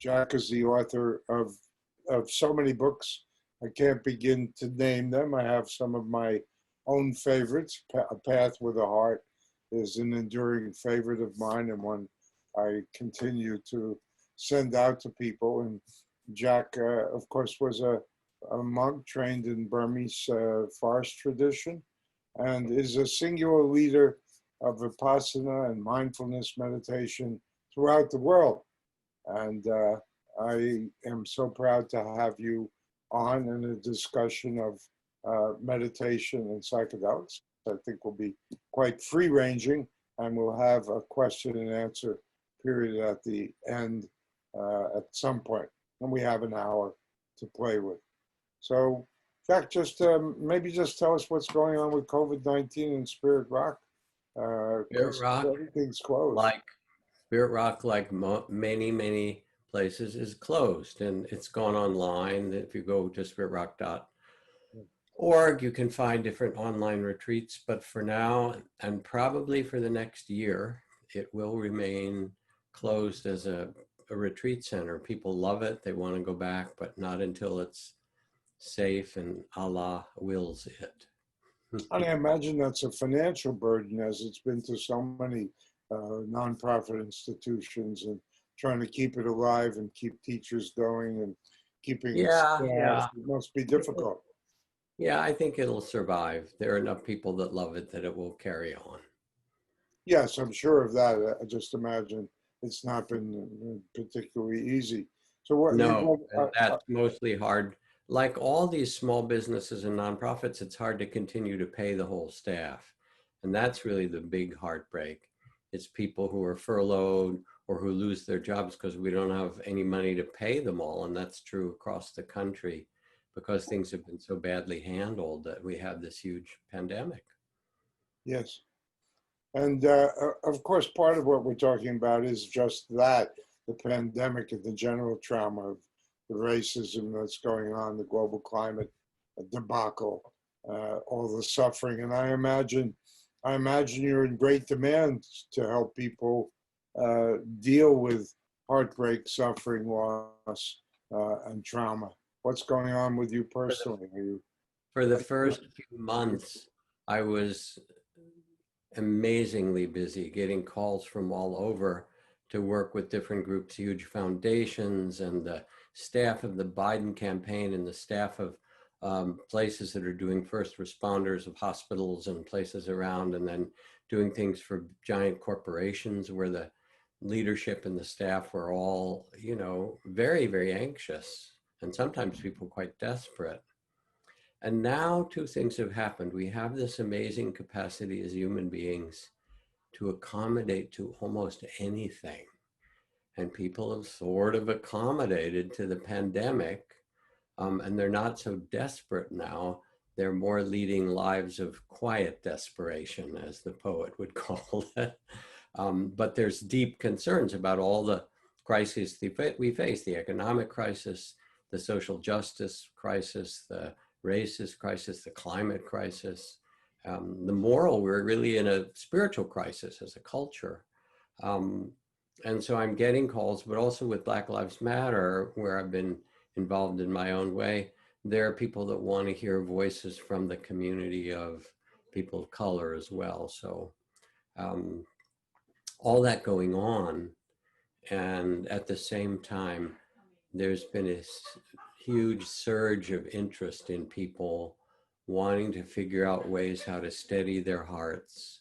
Jack is the author of so many books. I can't begin to name them. I have some of my own favorites. A Path with a Heart is an enduring favorite of mine and one I continue to send out to people. And Jack, of course, was a monk trained in Burmese forest tradition and is a singular leader of Vipassana and mindfulness meditation throughout the world. And I am so proud to have you on in a discussion of meditation and psychedelics. I think will be quite free-ranging, and we'll have a question and answer period at the end at some point, and we have an hour to play with. So, Jack, just maybe just tell us what's going on with COVID-19 and Spirit Rock. Spirit Rock, everything's closed. like Spirit Rock, like many places, is closed, and it's gone online. If you go to spiritrock.org, you can find different online retreats. But for now, and probably for the next year, it will remain closed as a retreat center. People love it; they want to go back, but not until it's safe and Allah wills it. And I imagine that's a financial burden, as it's been to so many nonprofit institutions, and trying to keep it alive and keep teachers going and keeping it staffed. It must be difficult. Yeah, I think it'll survive. There are enough people that love it that it will carry on. Yes, I'm sure of that. I just imagine it's not been particularly easy. So what? No, that's mostly hard. Like all these small businesses and nonprofits, it's hard to continue to pay the whole staff. And that's really the big heartbreak. It's people who are furloughed or who lose their jobs because we don't have any money to pay them all. And that's true across the country because things have been so badly handled that we have this huge pandemic. Yes. And of course, part of what we're talking about is just that, the pandemic and the general trauma of the racism that's going on, the global climate debacle, all the suffering. And I imagine you're in great demand to help people deal with heartbreak, suffering, loss, and trauma. What's going on with you personally? For the first few months, I was amazingly busy getting calls from all over to work with different groups, huge foundations, and the staff of the Biden campaign and the staff of places that are doing first responders of hospitals and places around, and then doing things for giant corporations where the leadership and the staff were all, very anxious, and sometimes people quite desperate. And now two things have happened. We have this amazing capacity as human beings to accommodate to almost anything. And people have sort of accommodated to the pandemic, and they're not so desperate now. They're more leading lives of quiet desperation, as the poet would call it. But there's deep concerns about all the crises we face, the economic crisis, the social justice crisis, the racist crisis, the climate crisis, the moral. We're really in a spiritual crisis as a culture. And so I'm getting calls, but also with Black Lives Matter, where I've been involved in my own way, there are people that want to hear voices from the community of people of color as well. So all that going on. And at the same time, there's been a huge surge of interest in people wanting to figure out ways how to steady their hearts,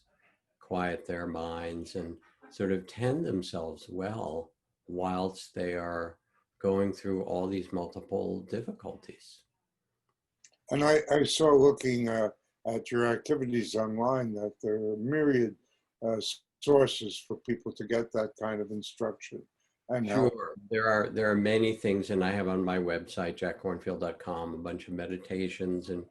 quiet their minds, and sort of tend themselves well whilst they are going through all these multiple difficulties. And I saw, looking at your activities online, that there are myriad sources for people to get that kind of instruction. And sure, there are many things, and I have on my website, jackkornfield.com, a bunch of meditations and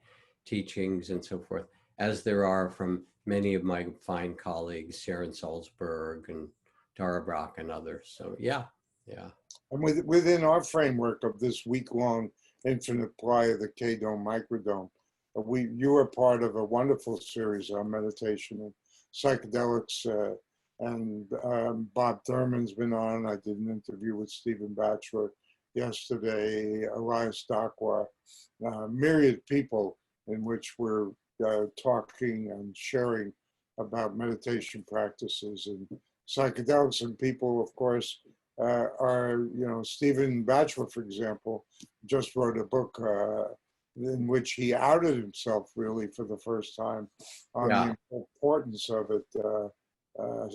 teachings and so forth, as there are from many of my fine colleagues, Sharon Salzberg and Tara Brach and others. So yeah. And within our framework of this week-long infinite playa, the K-Dome Microdome, you were part of a wonderful series on meditation and psychedelics and Bob Thurman's been on. I did an interview with Stephen Batchelor yesterday, Elias Dakwa, myriad people in which we're talking and sharing about meditation practices and psychedelics. And people, of course, are, Stephen Batchelor, for example, just wrote a book in which he outed himself really for the first time on the importance of it.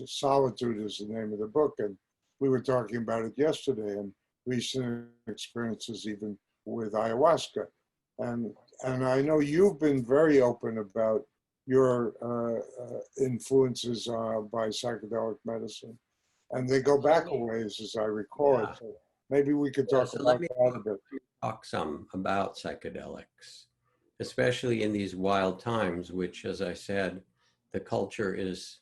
Solitude is the name of the book. And we were talking about it yesterday, and recent experiences even with ayahuasca. And I know you've been very open about your influences by psychedelic medicine. And they go back a ways, as I recall it. So maybe we could talk about that a bit. Talk some about psychedelics, especially in these wild times, which, as I said, the culture is,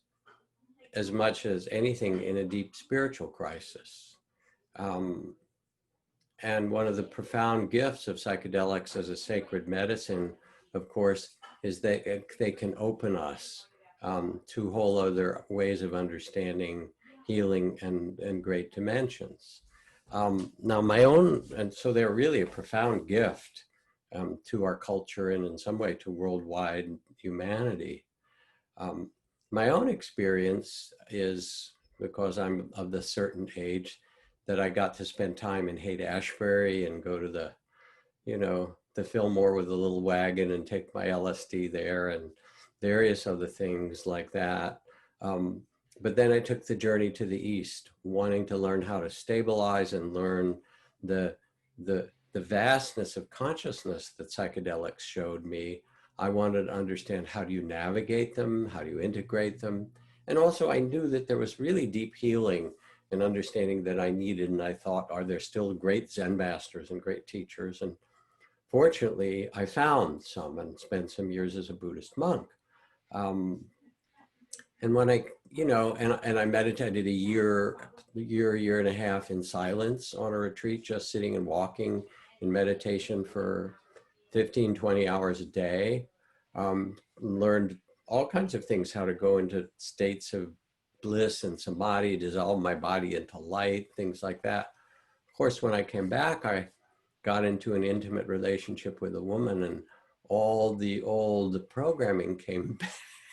as much as anything, in a deep spiritual crisis. And one of the profound gifts of psychedelics as a sacred medicine, of course, is that they can open us to whole other ways of understanding healing and great dimensions. Now my own, and so they're really a profound gift to our culture and in some way to worldwide humanity. My own experience is, because I'm of the certain age, that I got to spend time in Haight-Ashbury and go to the, the Fillmore with a little wagon and take my LSD there and various other things like that. But then I took the journey to the East, wanting to learn how to stabilize and learn the vastness of consciousness that psychedelics showed me. I wanted to understand, how do you navigate them? How do you integrate them? And also I knew that there was really deep healing and understanding that I needed. And I thought, are there still great Zen masters and great teachers? And fortunately, I found some and spent some years as a Buddhist monk. And when I, and I meditated a year and a half in silence on a retreat, just sitting and walking in meditation for 15, 20 hours a day. Learned all kinds of things, how to go into states of bliss and samadhi, dissolve my body into light, things like that. Of course, when I came back, I got into an intimate relationship with a woman, and all the old programming came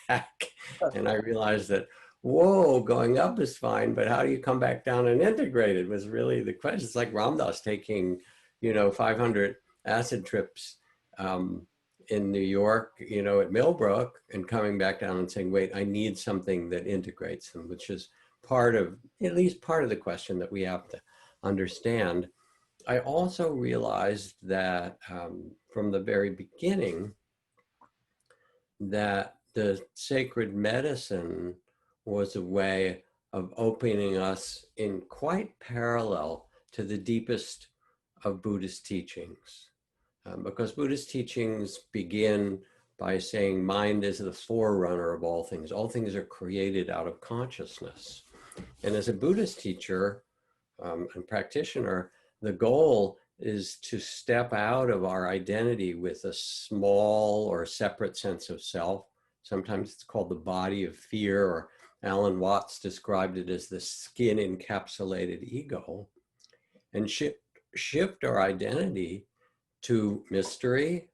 back. And I realized that, whoa, going up is fine, but how do you come back down and integrate it was really the question. It's like Ram Dass taking, 500 acid trips in New York, at Millbrook, and coming back down and saying, wait, I need something that integrates them, which is at least part of the question that we have to understand. I also realized that from the very beginning, that the sacred medicine was a way of opening us in quite parallel to the deepest of Buddhist teachings. Because Buddhist teachings begin by saying mind is the forerunner of all things. All things are created out of consciousness. And as a Buddhist teacher and practitioner, the goal is to step out of our identity with a small or separate sense of self. Sometimes it's called the body of fear, or Alan Watts described it as the skin encapsulated ego, and shift our identity to mystery,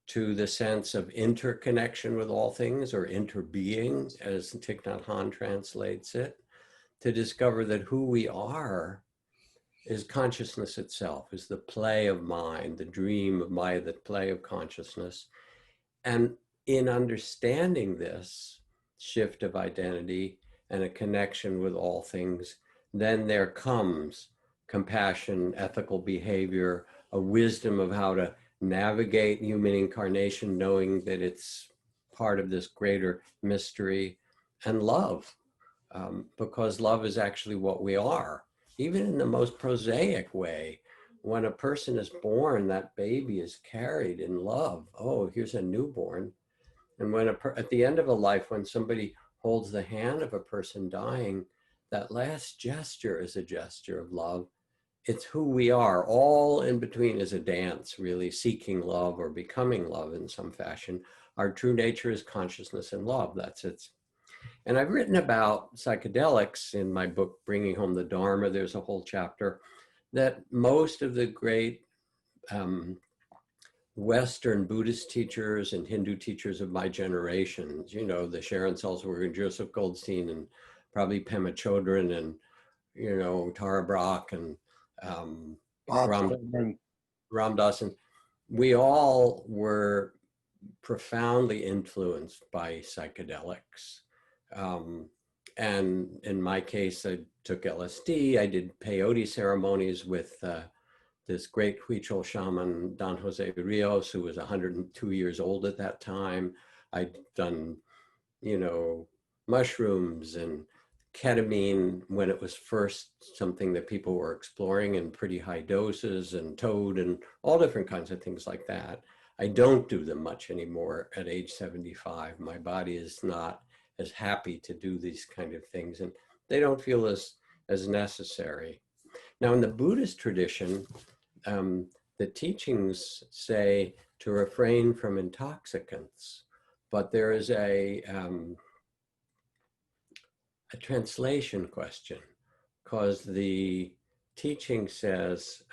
to the sense of interconnection with all things, or interbeing, as Thich Nhat Hanh translates it, to discover that who we are is consciousness itself, is the play of mind, the dream of Maya, the play of consciousness. And in understanding this shift of identity and a connection with all things, then there comes compassion, ethical behavior, a wisdom of how to navigate human incarnation, knowing that it's part of this greater mystery, and love, because love is actually what we are. Even in the most prosaic way, when a person is born, that baby is carried in love. Oh, here's a newborn. And when at the end of a life, when somebody holds the hand of a person dying, that last gesture is a gesture of love. It's who we are. All in between is a dance, really, seeking love or becoming love in some fashion. Our true nature is consciousness and love. That's it. And I've written about psychedelics in my book, Bringing Home the Dharma. There's a whole chapter that most of the great Western Buddhist teachers and Hindu teachers of my generation, you know, the Sharon Salzberg and Joseph Goldstein and probably Pema Chodron and, you know, Tara Brach and Ram, Ram Dass, and we all were profoundly influenced by psychedelics. And in my case, I took LSD. I did peyote ceremonies with this great Huichol shaman, Don Jose Rios, who was 102 years old at that time. I'd done, you know, mushrooms and ketamine when it was first something that people were exploring in pretty high doses, and toad and all different kinds of things like that. I don't do them much anymore at age 75. My body is not as happy to do these kind of things, and they don't feel as necessary. Now, in the Buddhist tradition, the teachings say to refrain from intoxicants, but there is a translation question, because the teaching says,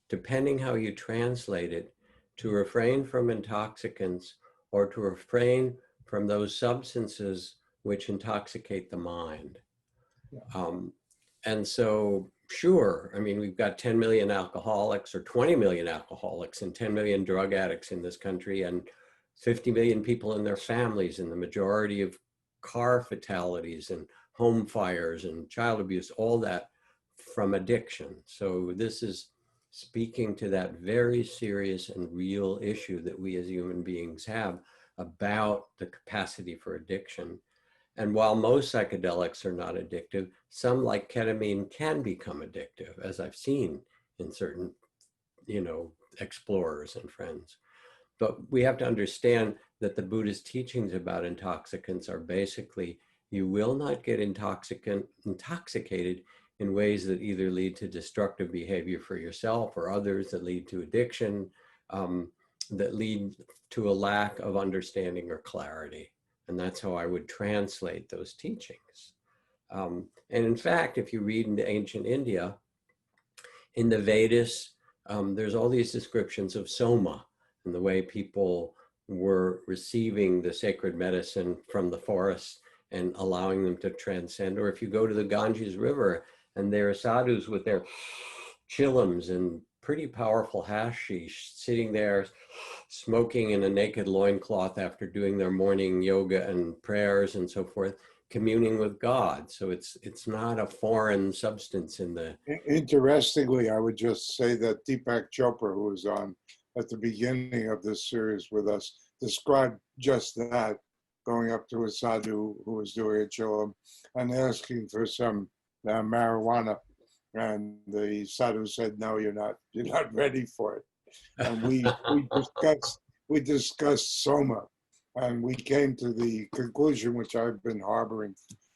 depending how you translate it, to refrain from intoxicants or to refrain from those substances which intoxicate the mind. Yeah. And so, sure, I mean, we've got 10 million alcoholics or 20 million alcoholics and 10 million drug addicts in this country and 50 million people in their families, and the majority of car fatalities and home fires and child abuse, all that from addiction. So this is speaking to that very serious and real issue that we as human beings have about the capacity for addiction. And while most psychedelics are not addictive, some like ketamine can become addictive, as I've seen in certain, you know, explorers and friends. But we have to understand that the Buddhist teachings about intoxicants are basically, you will not get intoxicated in ways that either lead to destructive behavior for yourself or others, that lead to addiction, that lead to a lack of understanding or clarity. And that's how I would translate those teachings. And in fact, if you read into ancient India, in the Vedas, there's all these descriptions of soma and the way people were receiving the sacred medicine from the forest and allowing them to transcend. Or if you go to the Ganges River and there are sadhus with their chillums and pretty powerful hashish sitting there smoking in a naked loincloth after doing their morning yoga and prayers and so forth, communing with God. So it's not a foreign substance in the... Interestingly, I would just say that Deepak Chopra, who was on at the beginning of this series with us, described just that, going up to a sadhu who was doing a chillum and asking for some marijuana. And the sadhu said, no, you're not ready for it. And we discussed soma, and we came to the conclusion, which I've been harboring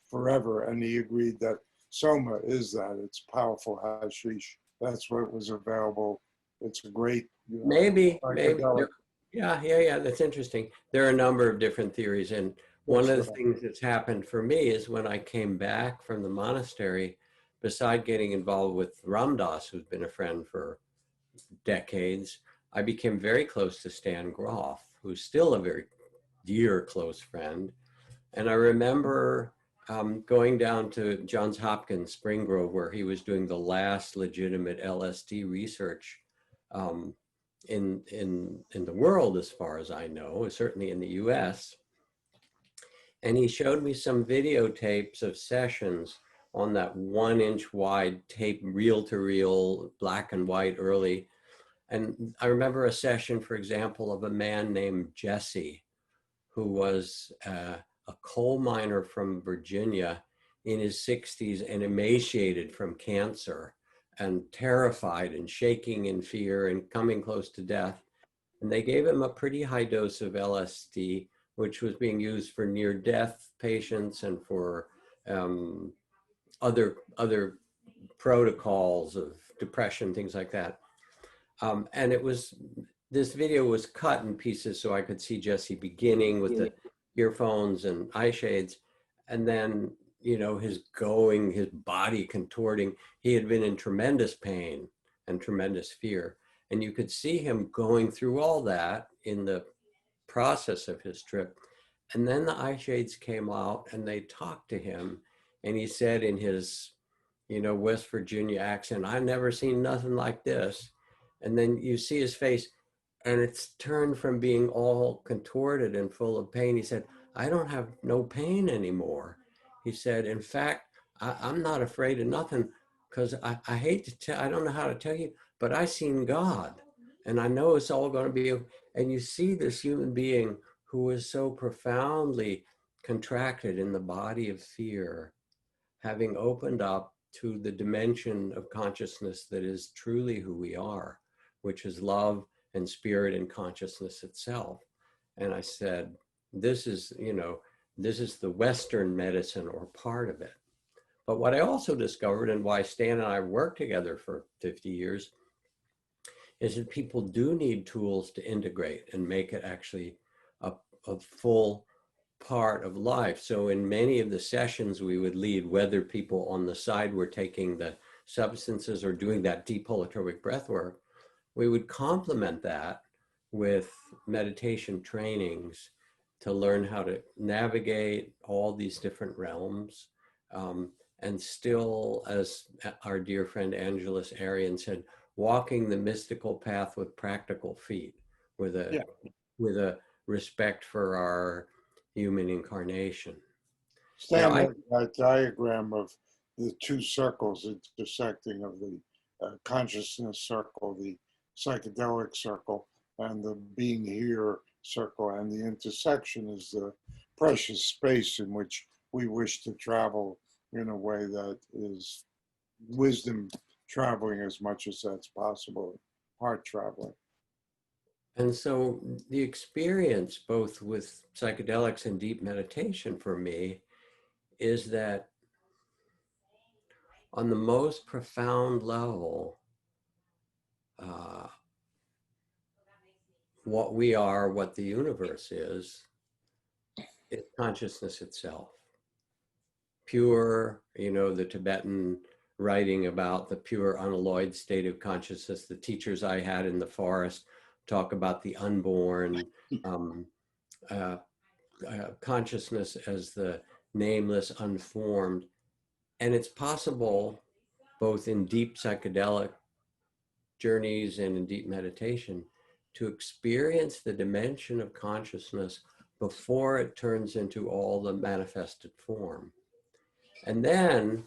forever, and he agreed that soma is that. It's powerful hashish. That's what was available. It's a great, you know, maybe. Yeah, that's interesting. There are a number of different theories, and one of the things that's happened for me is when I came back from the monastery, beside getting involved with Ram Dass, who's been a friend for decades, I became very close to Stan Groff, who's still a very dear, close friend. And I remember going down to Johns Hopkins, Spring Grove, where he was doing the last legitimate LSD research in the world, as far as I know, certainly in the US. And he showed me some videotapes of sessions on that 1-inch wide tape, reel-to-reel, black and white early. And I remember a session, for example, of a man named Jesse, who was a coal miner from Virginia in his 60s and emaciated from cancer and terrified and shaking in fear and coming close to death. And they gave him a pretty high dose of LSD, which was being used for near-death patients and for other protocols of depression, things like that. And this video was cut in pieces so I could see Jesse beginning with the earphones and eye shades. And then, you know, his body contorting, he had been in tremendous pain and tremendous fear. And you could see him going through all that in the process of his trip. And then the eye shades came out and they talked to him. And he said in his, you know, West Virginia accent, "I've never seen nothing like this." And then you see his face and it's turned from being all contorted and full of pain. He said, "I don't have no pain anymore." He said, "In fact, I'm not afraid of nothing because I hate to tell, I don't know how to tell you, but I seen God and I know it's all going to be." And you see this human being who is so profoundly contracted in the body of fear, having opened up to the dimension of consciousness that is truly who we are, which is love and spirit and consciousness itself. And I said, this is, you know, this is the Western medicine or part of it. But what I also discovered, and why Stan and I worked together for 50 years, is that people do need tools to integrate and make it actually a full part of life. So in many of the sessions we would lead, whether people on the side were taking the substances or doing that deep holotropic breath work, we would complement that with meditation trainings to learn how to navigate all these different realms. And still, as our dear friend Angelus Arian said, walking the mystical path with practical feet, with a respect for our human incarnation. Now, Standard diagram of the two circles intersecting of the consciousness circle, the psychedelic circle, and the being here circle, and the intersection is the precious space in which we wish to travel in a way that is wisdom traveling as much as that's possible, heart traveling. and so the experience both with psychedelics and deep meditation for me is that on the most profound level, uh, what we are, what the universe is consciousness itself. Pure, you know, the Tibetan writing about the pure unalloyed state of consciousness. The teachers I had in the forest talk about the unborn, um, consciousness as the nameless, unformed. And it's possible, both in deep psychedelic journeys and in deep meditation, to experience the dimension of consciousness before it turns into all the manifested form. And then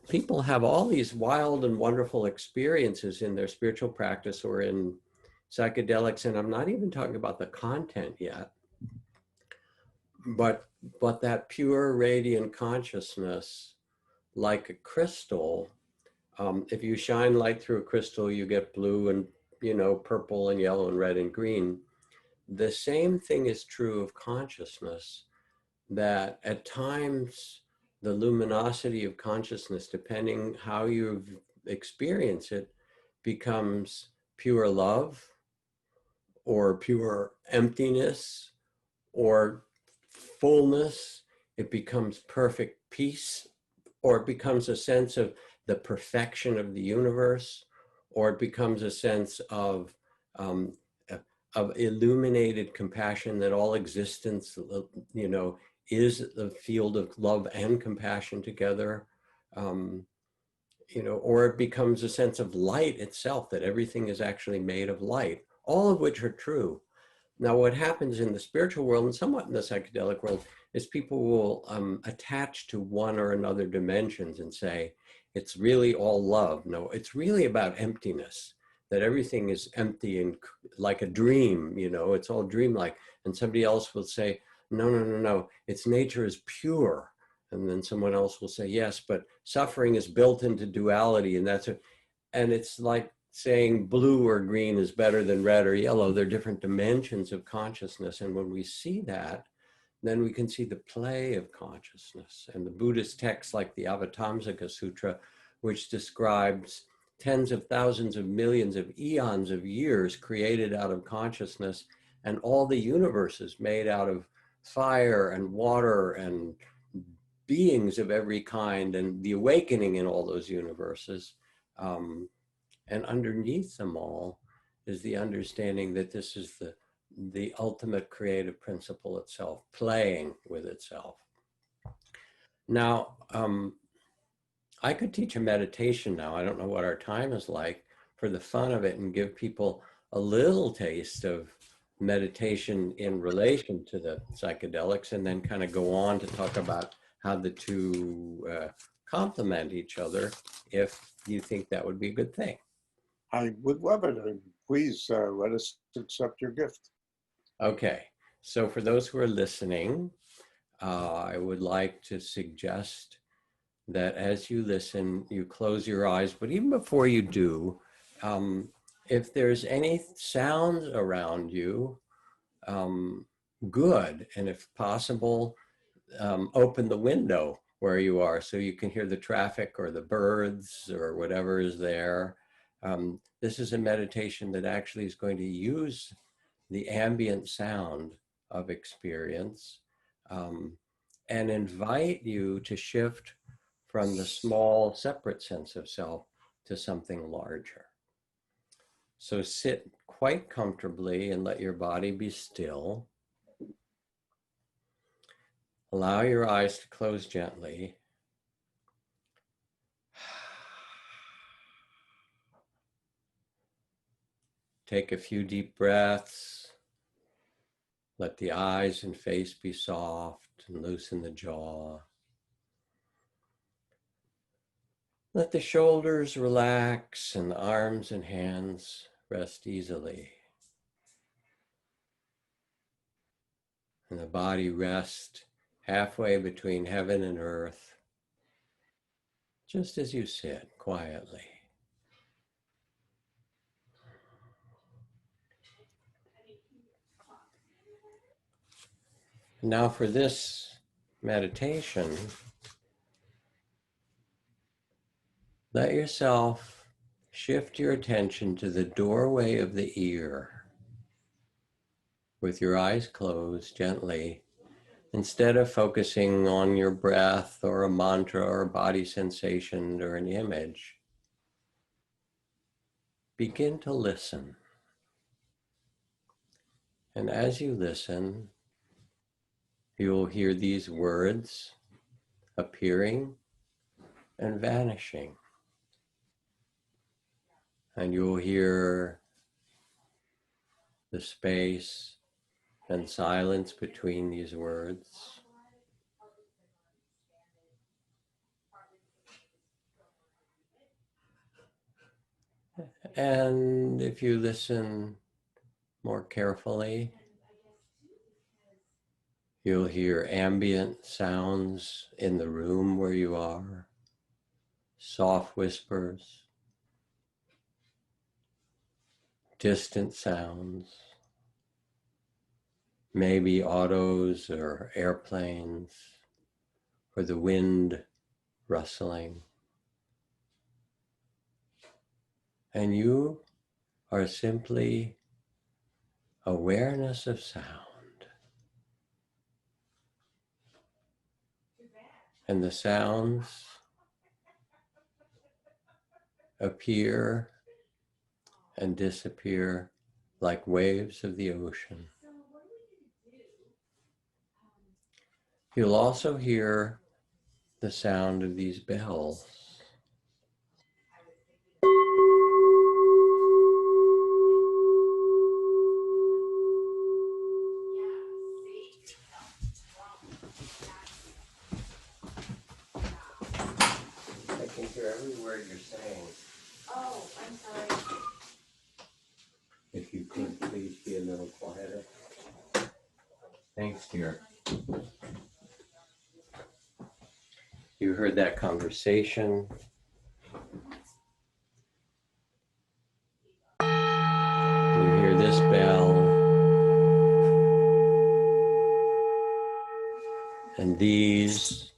people have all these wild and wonderful experiences in their spiritual practice or in psychedelics. And I'm not even talking about the content yet, but that pure radiant consciousness, like a crystal. If you shine light through a crystal, you get blue and, you know, purple and yellow and red and green. The same thing is true of consciousness, that at times the luminosity of consciousness, depending how you experience it, becomes pure love or pure emptiness or fullness. It becomes perfect peace, or it becomes a sense of the perfection of the universe, or it becomes a sense um, of illuminated compassion that all existence, you know, is the field of love and compassion together, you know, or it becomes a sense of light itself, that everything is actually made of light, all of which are true. Now, what happens in the spiritual world and somewhat in the psychedelic world is people will attach to one or another dimensions and say, it's really all love. No, it's really about emptiness, that everything is empty and like a dream, you know, it's all dreamlike. And somebody else will say, no, no, no, no, it's nature is pure. And then someone else will say, yes, but suffering is built into duality. And that's it. And it's like saying blue or green is better than red or yellow. They're different dimensions of consciousness. And when we see that, then we can see the play of consciousness. And the Buddhist texts like the Avatamsaka Sutra, which describes tens of thousands of millions of eons of years created out of consciousness, and all the universes made out of fire and water and beings of every kind and the awakening in all those universes. And underneath them all is the understanding that this is the ultimate creative principle itself, playing with itself. Now, I could teach a meditation now. I don't know what our time is like for the fun of it and give people a little taste of meditation in relation to the psychedelics, and then kind of go on to talk about how the two complement each other, if you think that would be a good thing. I would love it. And please let us accept your gift. Okay, so for those who are listening, I would like to suggest that as you listen, you close your eyes, but even before you do, if there's any sounds around you, good, and if possible, open the window where you are so you can hear the traffic or the birds or whatever is there. This is a meditation that actually is going to use the ambient sound of experience and invite you to shift from the small, separate sense of self to something larger. So sit quite comfortably and let your body be still. Allow your eyes to close gently. Take a few deep breaths. Let the eyes and face be soft and loosen the jaw. Let the shoulders relax and the arms and hands rest easily. And the body rest halfway between heaven and earth, just as you sit quietly. Now for this meditation, let yourself shift your attention to the doorway of the ear. With your eyes closed gently, instead of focusing on your breath or a mantra or a body sensation or an image, begin to listen. And as you listen, you will hear these words appearing and vanishing. And you will hear the space and silence between these words. And if you listen more carefully, you'll hear ambient sounds in the room where you are, soft whispers, distant sounds, maybe autos or airplanes, or the wind rustling. And you are simply awareness of sound. And the sounds appear and disappear like waves of the ocean. You'll also hear the sound of these bells. I can hear every word you're saying. Oh, I'm sorry. If you could please be a little quieter. Thanks, dear. You heard that conversation. You hear this bell. And these.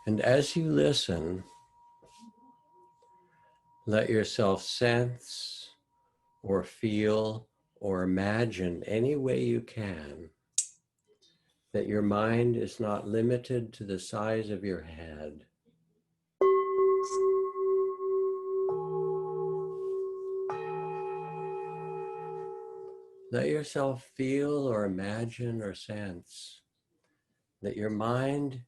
And as you listen, Let yourself sense or feel or imagine any way you can that your mind is not limited to the size of your head. Let yourself feel or imagine or sense that your mind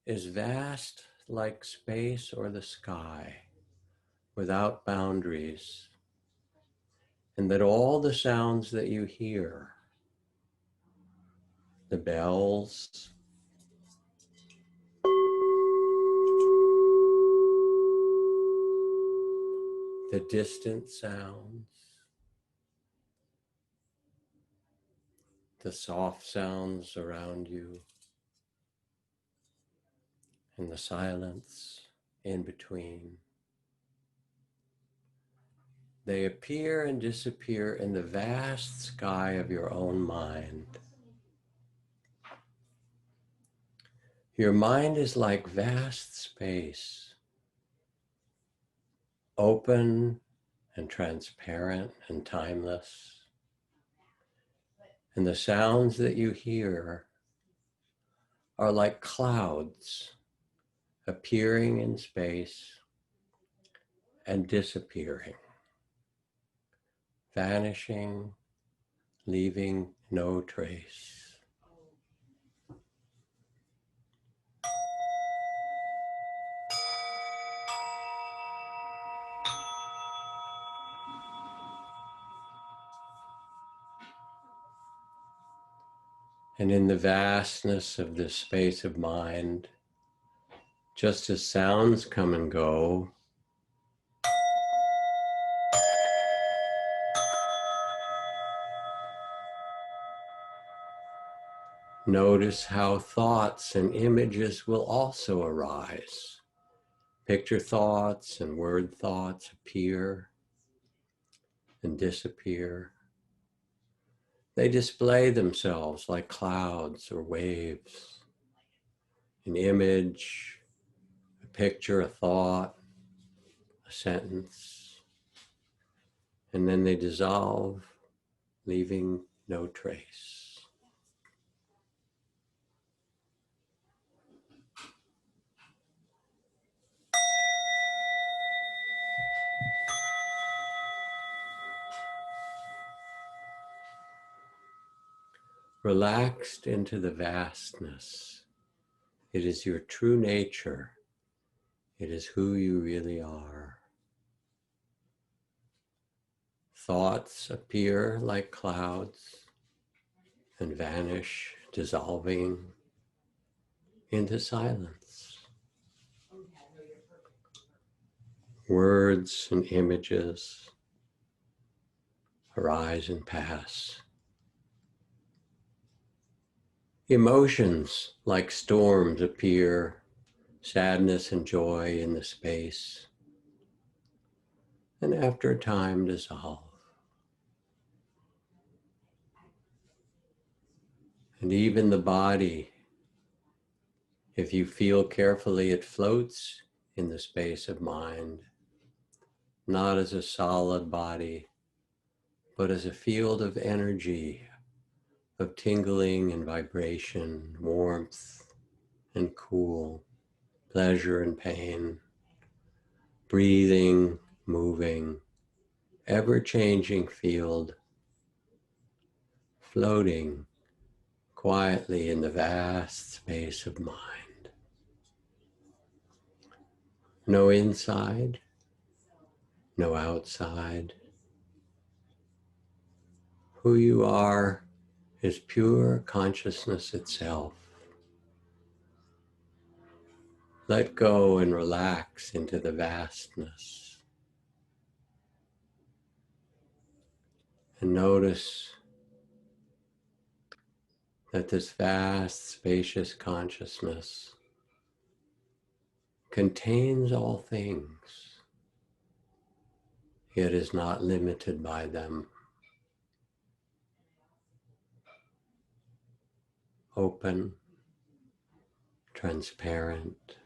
is vast like space or the sky, without boundaries, and that all the sounds that you hear, the bells, the distant sounds, the soft sounds around you, and the silence in between. They appear and disappear in the vast sky of your own mind. Your mind is like vast space, open and transparent and timeless. And the sounds that you hear are like clouds appearing in space and disappearing, vanishing, leaving no trace. And in the vastness of this space of mind, just as sounds come and go, notice how thoughts and images will also arise. Picture thoughts and word thoughts appear and disappear. They display themselves like clouds or waves. An image, a picture, a thought, a sentence, and then they dissolve, leaving no trace. Relaxed into the vastness. It is your true nature. It is who you really are. Thoughts appear like clouds and vanish, dissolving into silence. Words and images arise and pass. Emotions like storms appear, sadness and joy in the space, and after a time dissolve. And even the body, if you feel carefully, it floats in the space of mind, not as a solid body, but as a field of energy, of tingling and vibration, warmth and cool, pleasure and pain, breathing, moving, ever-changing field, floating quietly in the vast space of mind. No inside, no outside. Who you are is pure consciousness itself. Let go and relax into the vastness. And notice that this vast, spacious consciousness contains all things, yet is not limited by them. Open, transparent,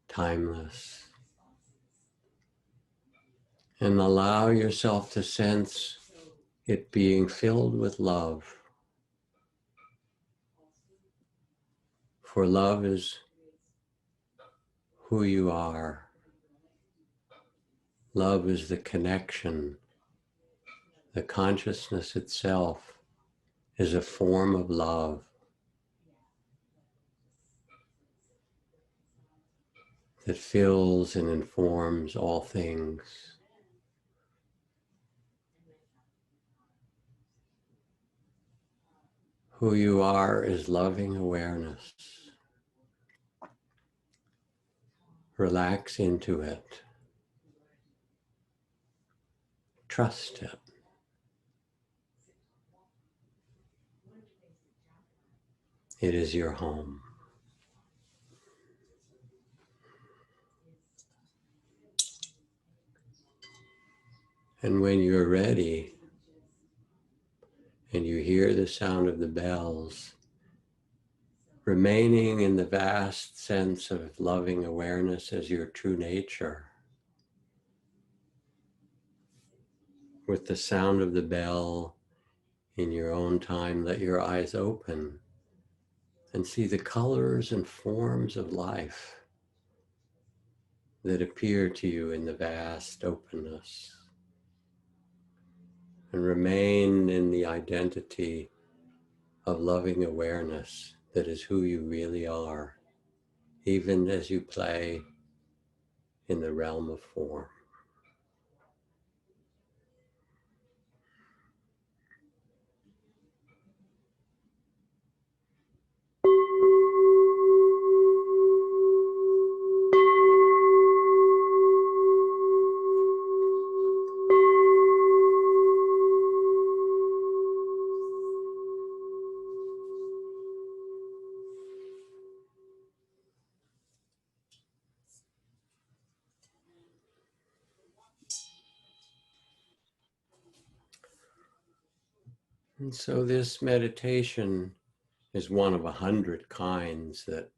timeless, And allow yourself to sense it being filled with love. For love is who you are. Love is the connection. The consciousness itself is a form of love that fills and informs all things. Who you are is loving awareness. Relax into it. Trust it. It is your home. And when you're ready and you hear the sound of the bells, remaining in the vast sense of loving awareness as your true nature, with the sound of the bell in your own time, let your eyes open and see the colors and forms of life that appear to you in the vast openness. And remain in the identity of loving awareness that is who you really are, even as you play in the realm of form. And so this meditation is one of 100 kinds that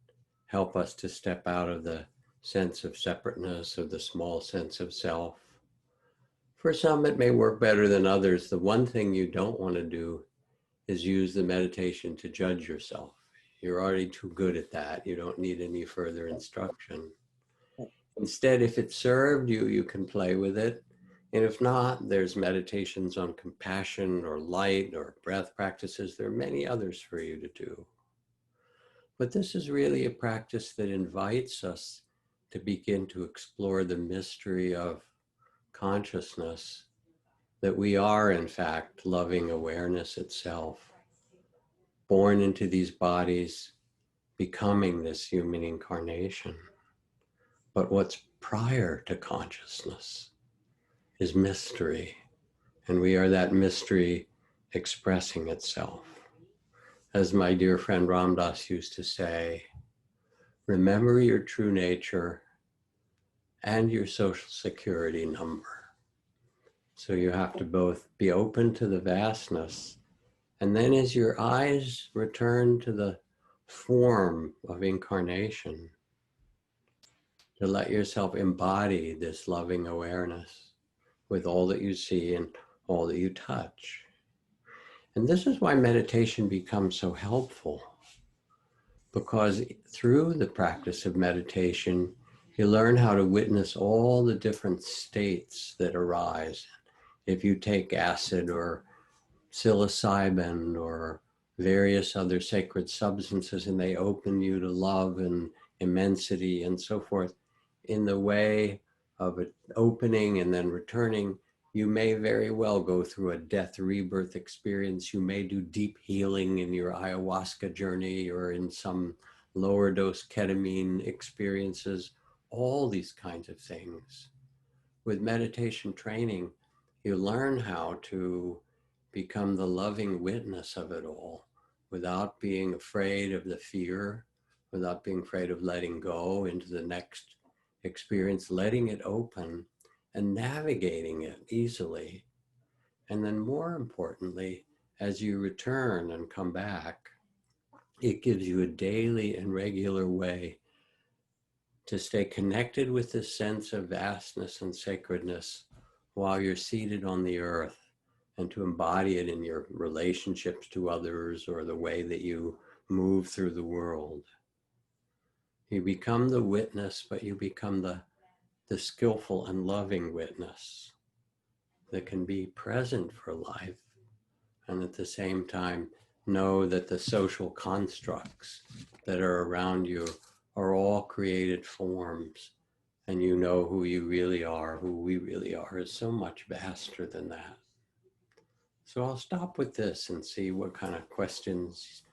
help us to step out of the sense of separateness or the small sense of self. For some, it may work better than others. The one thing you don't want to do is use the meditation to judge yourself. You're already too good at that. You don't need any further instruction. Instead, if it served you, you can play with it. And if not, there's meditations on compassion or light or breath practices. There are many others for you to do. But this is really a practice that invites us to begin to explore the mystery of consciousness, that we are, in fact, loving awareness itself, born into these bodies, becoming this human incarnation. But what's prior to consciousness is mystery, and we are that mystery expressing itself. As my dear friend Ram Dass used to say, remember your true nature and your social security number. So you have to both be open to the vastness, and then as your eyes return to the form of incarnation, to let yourself embody this loving awareness with all that you see and all that you touch. And this is why meditation becomes so helpful, because through the practice of meditation, you learn how to witness all the different states that arise. If you take acid or psilocybin or various other sacred substances and they open you to love and immensity and so forth, in the way of it opening and then returning, you may very well go through a death rebirth experience. You may do deep healing in your ayahuasca journey or in some lower dose ketamine experiences, all these kinds of things. With meditation training, you learn how to become the loving witness of it all without being afraid of the fear, without being afraid of letting go into the next experience, letting it open and navigating it easily. And then more importantly, as you return and come back, it gives you a daily and regular way to stay connected with this sense of vastness and sacredness while you're seated on the earth, and to embody it in your relationships to others or the way that you move through the world. You become the witness, but you become the skillful and loving witness that can be present for life and at the same time know that the social constructs that are around you are all created forms, and you know who you really are, who we really are is so much vaster than that. So I'll stop with this and see what kind of questions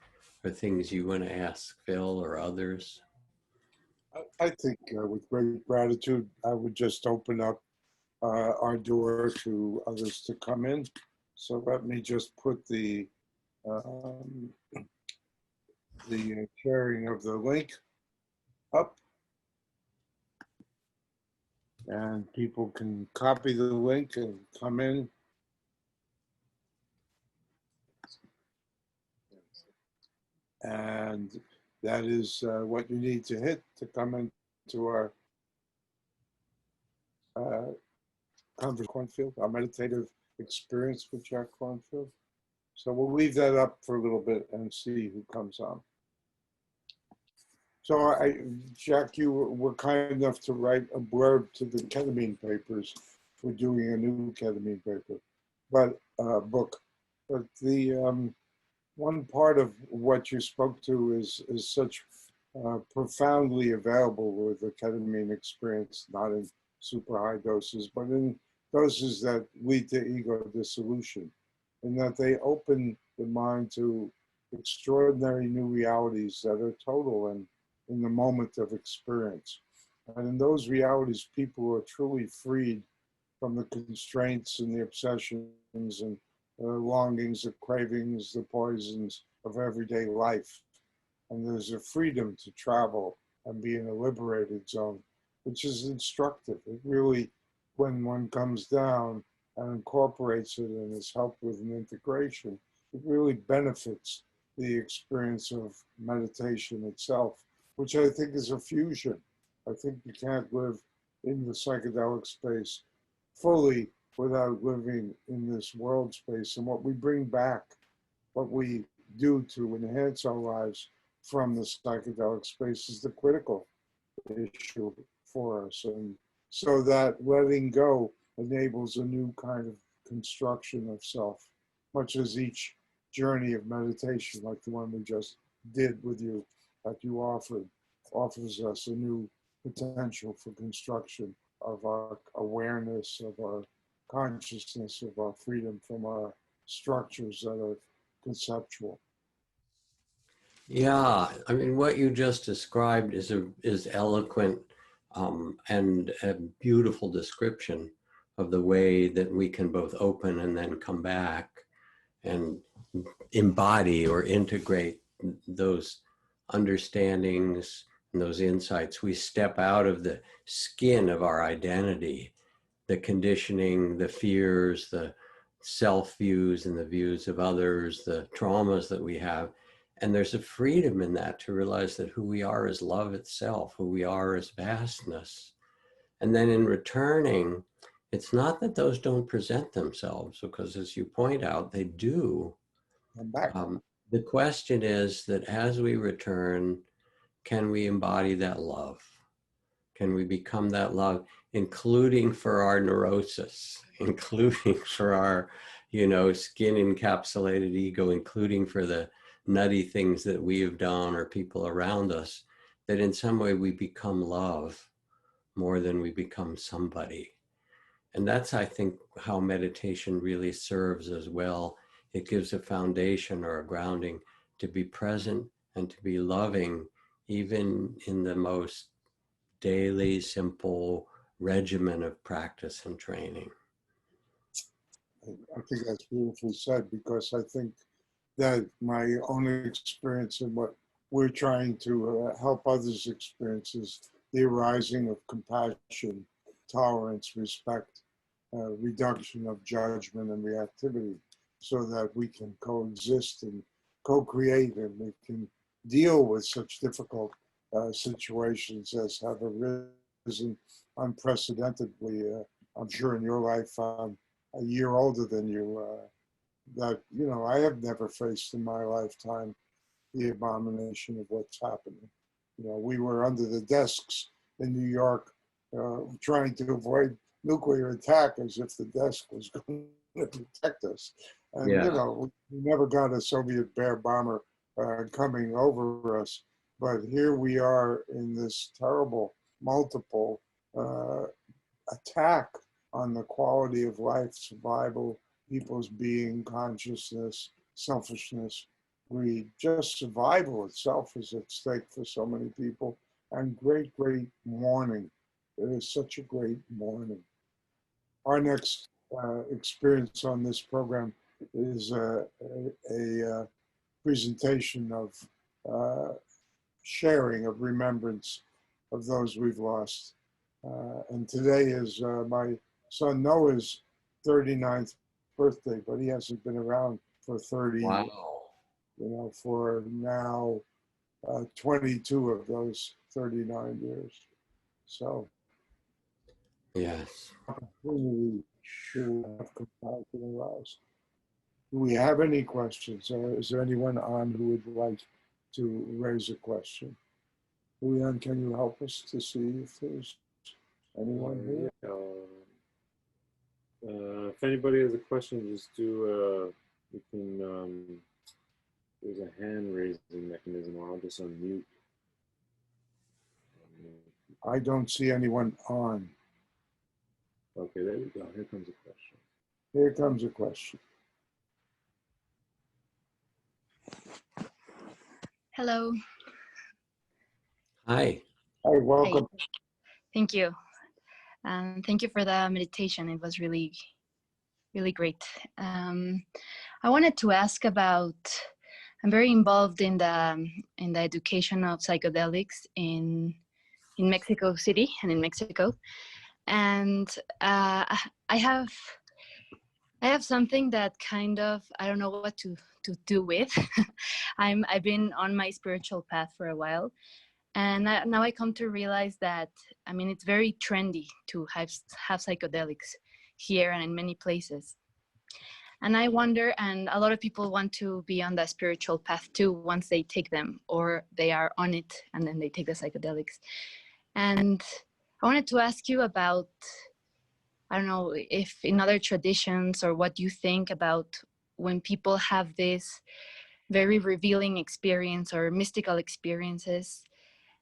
or things you want to ask Phil or others. I think with great gratitude, I would just open up our door to others to come in. So let me just put the sharing of the link up, and people can copy the link and come in. And that is what you need to hit to come into our conference, Kornfield, our meditative experience with Jack Kornfield. So we'll leave that up for a little bit and see who comes on. So Jack, you were kind enough to write a blurb to the ketamine papers. We're doing a new ketamine paper, but book. But the one part of what you spoke to is such profoundly available with the ketamine experience, not in super high doses, but in doses that lead to ego dissolution, in that they open the mind to extraordinary new realities that are total and in the moment of experience. And in those realities, people are truly freed from the constraints and the obsessions and longings, the cravings, the poisons of everyday life. And there's a freedom to travel and be in a liberated zone, which is instructive. It really, when one comes down and incorporates it and is helped with an integration, it really benefits the experience of meditation itself, which I think is a fusion. I think you can't live in the psychedelic space fully without living in this world space. And what we bring back, what we do to enhance our lives from the psychedelic space is the critical issue for us. And so that letting go enables a new kind of construction of self, much as each journey of meditation, like the one we just did with you, that you offered, offers us a new potential for construction of our awareness, of our consciousness, of our freedom from our structures that are conceptual. Yeah, I mean, what you just described is eloquent and a beautiful description of the way that we can both open and then come back and embody or integrate those understandings and those insights. We step out of the skin of our identity, the conditioning, the fears, the self views and the views of others, the traumas that we have. And there's a freedom in that to realize that who we are is love itself, who we are is vastness. And then in returning, it's not that those don't present themselves, because as you point out, they do. I'm back. The question is that as we return, can we embody that love? Can we become that love, including for our neurosis, including for our, skin encapsulated ego, including for the nutty things that we have done or people around us, that in some way we become love more than we become somebody. And that's, I think, how meditation really serves as well. It gives a foundation or a grounding to be present and to be loving, even in the most daily, simple regimen of practice and training. I think that's beautifully said, because I think that my own experience and what we're trying to help others experience is the arising of compassion, tolerance, respect, reduction of judgment and reactivity, so that we can coexist and co-create, and we can deal with such difficult situations as have arisen unprecedentedly I'm sure in your life, I'm a year older than you, that, you know, I have never faced in my lifetime the abomination of what's happening. You know, we were under the desks in New York trying to avoid nuclear attack as if the desk was going to protect us. And, Yeah. you know, we never got a Soviet bear bomber coming over us. But here we are in this terrible multiple attack on the quality of life, survival, people's being, consciousness, selfishness, greed. Just survival itself is at stake for so many people, and great, great mourning. It is such a great mourning. Our next experience on this program is a presentation of sharing, of remembrance of those we've lost. And today is my son Noah's 39th birthday, but he hasn't been around for 30, Wow. you know, for now 22 of those 39 years. So, Yes. opportunity to have compassion arise. Do we have any questions? Is there anyone on who would like to raise a question? Leon, can you help us to see if there's anyone here? If anybody has a question, just do, you can, there's a hand raising mechanism, or I'll just unmute. I don't see anyone on. Okay, there we go. Here comes a question. Here comes a question. Hello. Hi. Hi, welcome. Hi. Thank you. Thank you for the meditation. It was really, really great. I wanted to ask about, I'm very involved in the education of psychedelics in Mexico City and in Mexico. And I have something that kind of, I don't know what to do with. I've been on my spiritual path for a while. And now I come to realize that, I mean, it's very trendy to have psychedelics here and in many places. And I wonder, and a lot of people want to be on the spiritual path too once they take them, or they are on it and then they take the psychedelics. And I wanted to ask you about, I don't know, if in other traditions, or what you think about when people have this very revealing experience or mystical experiences,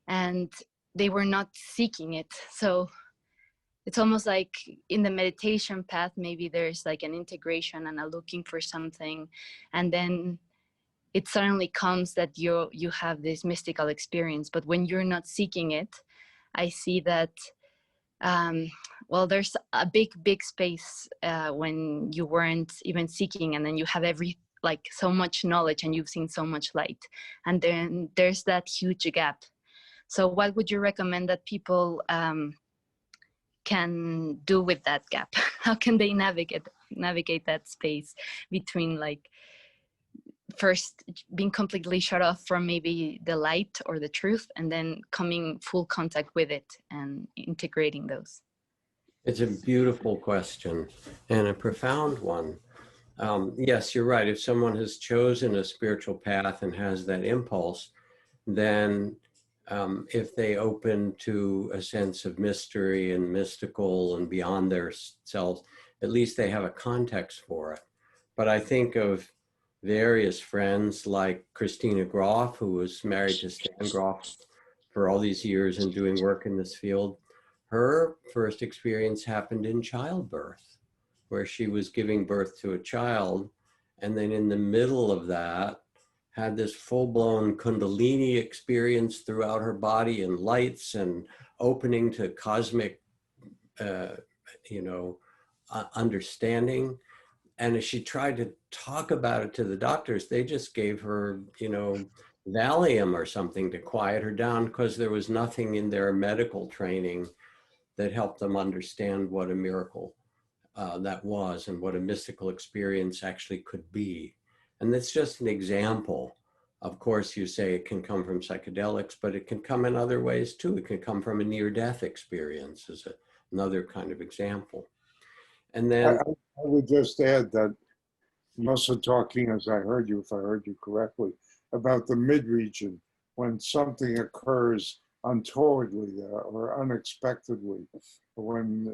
and they were not seeking it. So it's almost like in the meditation path, maybe there's like an integration and a looking for something, and then it suddenly comes that you have this mystical experience. But when you're not seeking it, I see that well, there's a big space when you weren't even seeking, and then you have like so much knowledge and you've seen so much light, and then there's that huge gap. So what would you recommend that people can do with that gap? How can they navigate that space between, like, first being completely shut off from maybe the light or the truth, and then coming full contact with it and integrating those? It's a beautiful question and a profound one. Yes, you're right. If someone has chosen a spiritual path and has that impulse, then if they open to a sense of mystery and mystical and beyond their selves, at least they have a context for it. But I think of various friends like Christina Groff, who was married to Stan Groff for all these years and doing work in this field. Her first experience happened in childbirth, where she was giving birth to a child, and then in the middle of that had this full-blown Kundalini experience throughout her body, and lights and opening to cosmic, understanding. And as she tried to talk about it to the doctors, they just gave her, Valium or something to quiet her down, because there was nothing in their medical training that helped them understand what a miracle that was, and what a mystical experience actually could be. And that's just an example. Of course, you say it can come from psychedelics, but it can come in other ways too. It can come from a near-death experience as another kind of example. And I, then, I I would just add that you're also talking, as I heard you, if I heard you correctly, about the mid-region when something occurs untowardly or unexpectedly. When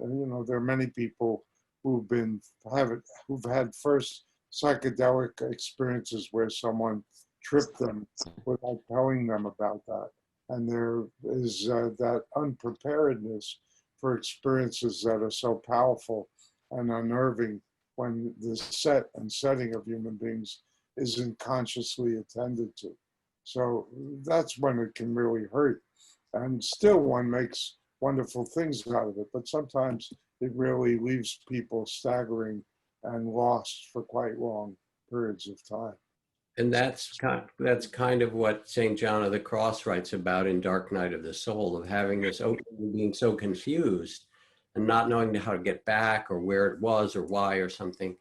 there are many people who've been have who've had first psychedelic experiences where someone tripped them without telling them about that, and there is that unpreparedness for experiences that are so powerful and unnerving when the set and setting of human beings isn't consciously attended to. So that's when it can really hurt. And still, one makes wonderful things out of it, but sometimes it really leaves people staggering and lost for quite long periods of time. and that's kind of what St. John of the Cross writes about in Dark Night of the Soul, of having this open, being so confused and not knowing how to get back or where it was or why or something.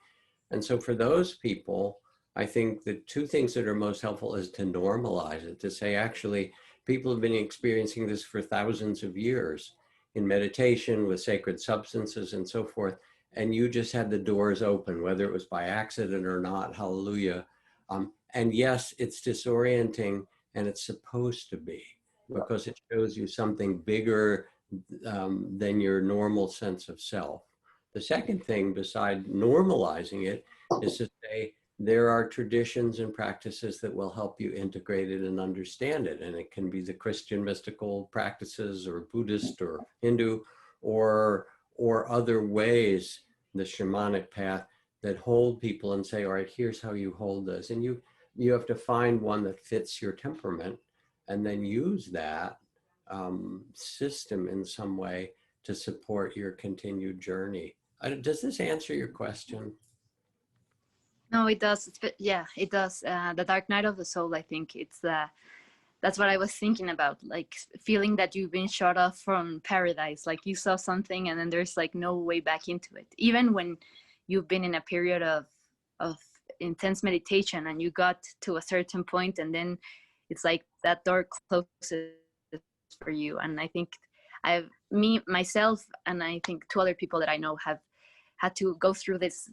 And so for those people, I think the two things that are most helpful is to normalize it, to say, actually, people have been experiencing this for thousands of years in meditation with sacred substances and so forth. And you just had the doors open, whether it was by accident or not, hallelujah. And yes, it's disorienting, and it's supposed to be, because it shows you something bigger than your normal sense of self. The second thing, beside normalizing it, is to say there are traditions and practices that will help you integrate it and understand it. And it can be the Christian mystical practices or Buddhist or Hindu or other ways, the shamanic path, that hold people and say, all right, here's how you hold this. And you have to find one that fits your temperament and then use that system in some way to support your continued journey. Does this answer your question? No, it does. Yeah, it does. The Dark Night of the Soul, I think that's what I was thinking about, like feeling that you've been shut off from paradise, like you saw something and then there's like no way back into it. Even when you've been in a period of intense meditation and you got to a certain point and then it's like that door closes for you. And I think myself, and I think two other people that I know have had to go through this,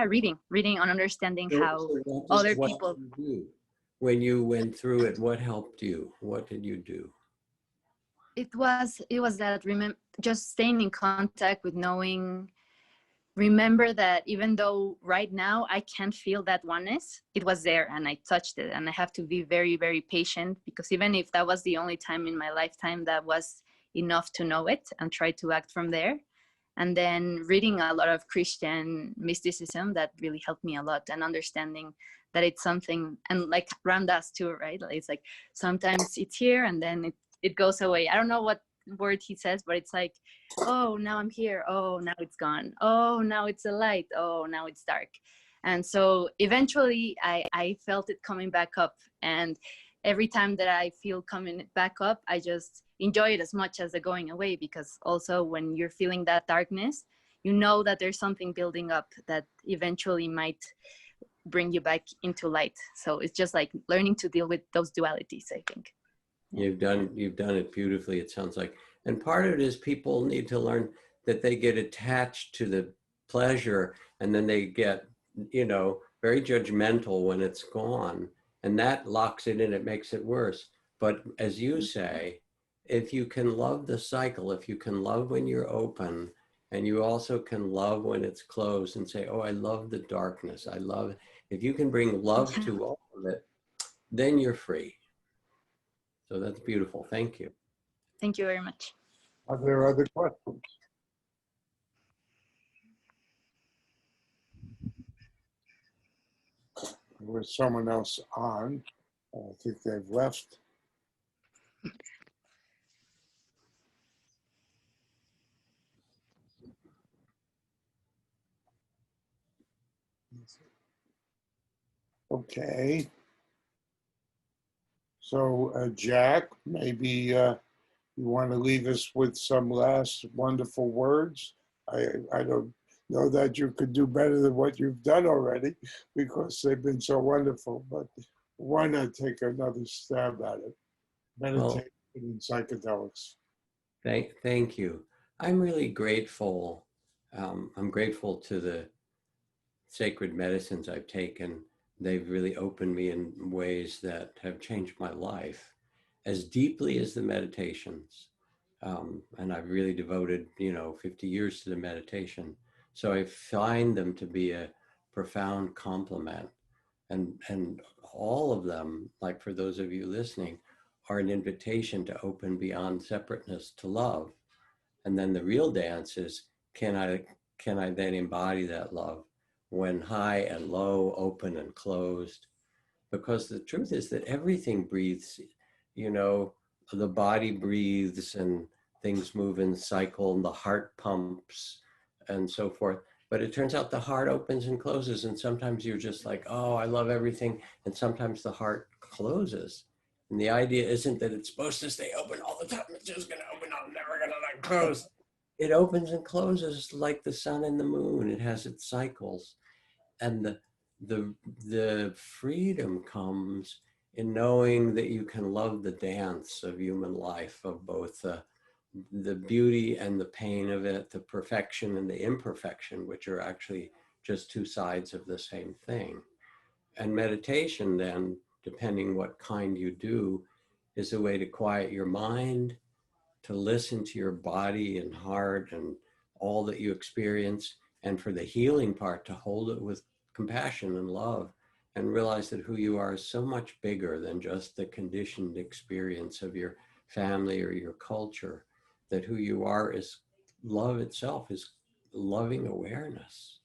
reading on understanding how other people. Did you do? When you went through it, what helped you? What did you do? It was that just staying in contact with remember that even though right now I can't feel that oneness, it was there and I touched it, and I have to be very, very patient, because even if that was the only time in my lifetime, that was enough to know it and try to act from there. And then reading a lot of Christian mysticism, that really helped me a lot, and understanding that it's something, and like Ramdas too, right? It's like sometimes it's here and then it goes away. I don't know what word he says, but it's like, oh, now I'm here. Oh, now it's gone. Oh, now it's a light. Oh, now it's dark. And so eventually I felt it coming back up. And every time that I feel coming back up, I just enjoy it as much as the going away, because also when you're feeling that darkness, you know that there's something building up that eventually might bring you back into light. So it's just like learning to deal with those dualities, I think. You've done it beautifully, it sounds like. And part of it is people need to learn that they get attached to the pleasure, and then they get, very judgmental when it's gone. And that locks it in, it makes it worse. But as you say, if you can love the cycle, if you can love when you're open, and you also can love when it's closed and say, oh, I love the darkness. I love it. If you can bring love to all of it, then you're free. So that's beautiful. Thank you. Thank you very much. Are there other questions? There was someone else on. I think they've left. Okay. So, Jack, maybe you want to leave us with some last wonderful words. I don't know that you could do better than what you've done already, because they've been so wonderful, but why not take another stab at it? Meditation and psychedelics. Thank you. I'm really grateful I'm grateful to the sacred medicines I've taken. They've really opened me in ways that have changed my life as deeply as the meditations. And I've really devoted, 50 years to the meditation. So I find them to be a profound complement. And all of them, like for those of you listening, are an invitation to open beyond separateness to love. And then the real dance is, can I then embody that love when high and low, open and closed? Because the truth is that everything breathes, you know, the body breathes and things move in cycle and the heart pumps and so forth. But it turns out the heart opens and closes. And sometimes you're just like, oh, I love everything. And sometimes the heart closes. And the idea isn't that it's supposed to stay open all the time. It's just going to open up, never going to like close. It opens and closes like the sun and the moon. It has its cycles. And the freedom comes in knowing that you can love the dance of human life, of both the beauty and the pain of it, the perfection and the imperfection, which are actually just two sides of the same thing. And meditation then, depending what kind you do, is a way to quiet your mind, to listen to your body and heart and all that you experience, and for the healing part to hold it with compassion and love and realize that who you are is so much bigger than just the conditioned experience of your family or your culture, that who you are is love itself, is loving awareness.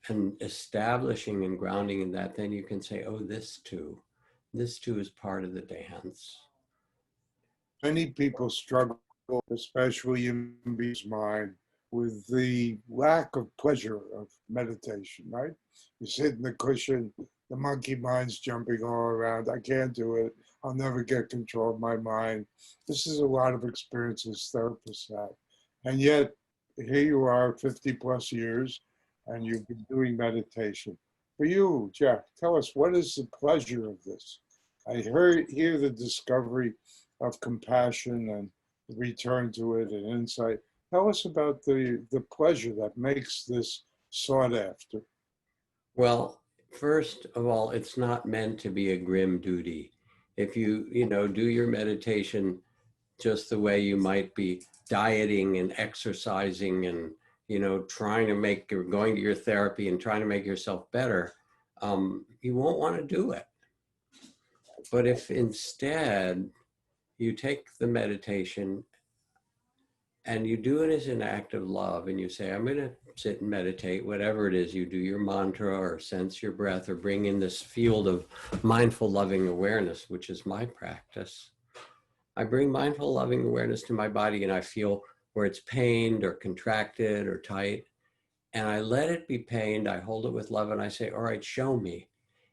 And establishing and grounding in that, then you can say, oh, this too is part of the dance. Many people struggle, especially in being's mind, with the lack of pleasure of meditation, right? You sit in the cushion, the monkey mind's jumping all around. I can't do it. I'll never get control of my mind. This is a lot of experiences therapists have. And yet, here you are, 50 plus years, and you've been doing meditation. For you, Jeff, tell us, what is the pleasure of this? I hear the discovery of compassion and the return to it and insight. Tell us about the pleasure that makes this sought after. Well, first of all, it's not meant to be a grim duty. If you do your meditation just the way you might be dieting and exercising and, trying to make, or going to your therapy and trying to make yourself better, you won't want to do it. But if instead you take the meditation and you do it as an act of love, and you say, I'm going to sit and meditate, whatever it is you do, your mantra or sense your breath or bring in this field of mindful loving awareness, which is my practice. I bring mindful loving awareness to my body and I feel where it's pained or contracted or tight. And I let it be pained. I hold it with love and I say, all right, show me.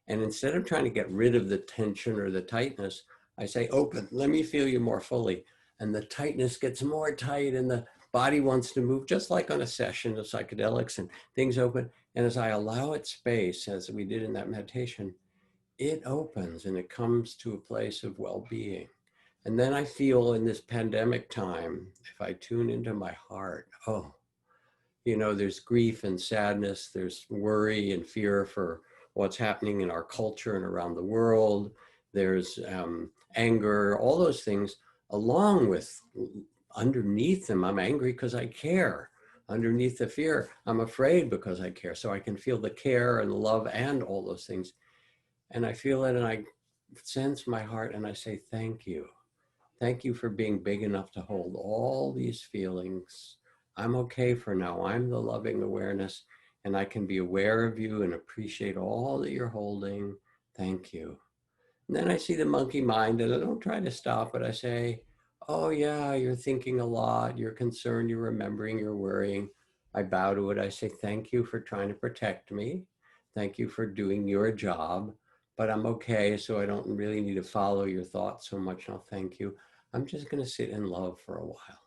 And instead of trying to get rid of the tension or the tightness, I say, open, let me feel you more fully. And the tightness gets more tight and the body wants to move, just like on a session of psychedelics, and things open. And as I allow it space, as we did in that meditation, it opens and it comes to a place of well-being. And then I feel in this pandemic time, if I tune into my heart, there's grief and sadness, there's worry and fear for what's happening in our culture and around the world. There's anger, all those things, along with underneath them, I'm angry because I care. Underneath the fear, I'm afraid because I care. So I can feel the care and the love and all those things. And I feel it and I sense my heart and I say, thank you. Thank you for being big enough to hold all these feelings. I'm okay for now. I'm the loving awareness and I can be aware of you and appreciate all that you're holding. Thank you. And then I see the monkey mind and I don't try to stop it. I say, oh yeah, you're thinking a lot. You're concerned, you're remembering, you're worrying. I bow to it. I say, thank you for trying to protect me. Thank you for doing your job, but I'm okay. So I don't really need to follow your thoughts so much. I'll thank you. I'm just going to sit in love for a while.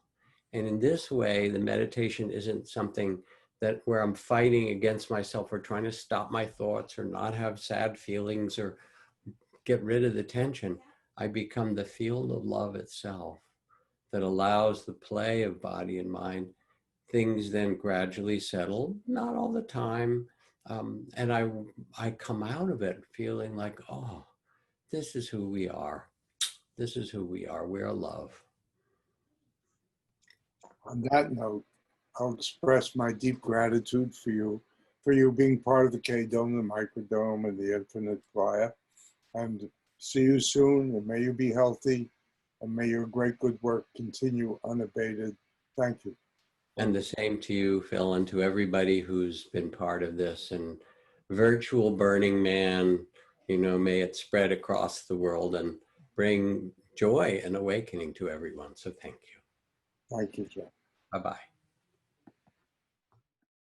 And in this way, the meditation isn't something that where I'm fighting against myself or trying to stop my thoughts or not have sad feelings or get rid of the tension. I become the field of love itself that allows the play of body and mind things then gradually settle, not all the time. And I come out of it feeling like, oh, this is who we are. This is who we are. We're love. On that note, I'll express my deep gratitude for you being part of the K-Dome, the Microdome, and the Infinite Playa. And see you soon, and may you be healthy, and may your great good work continue unabated. Thank you. And the same to you, Phil, and to everybody who's been part of this. And virtual Burning Man, may it spread across the world and bring joy and awakening to everyone. So thank you. Thank you, Jeff. Bye-bye.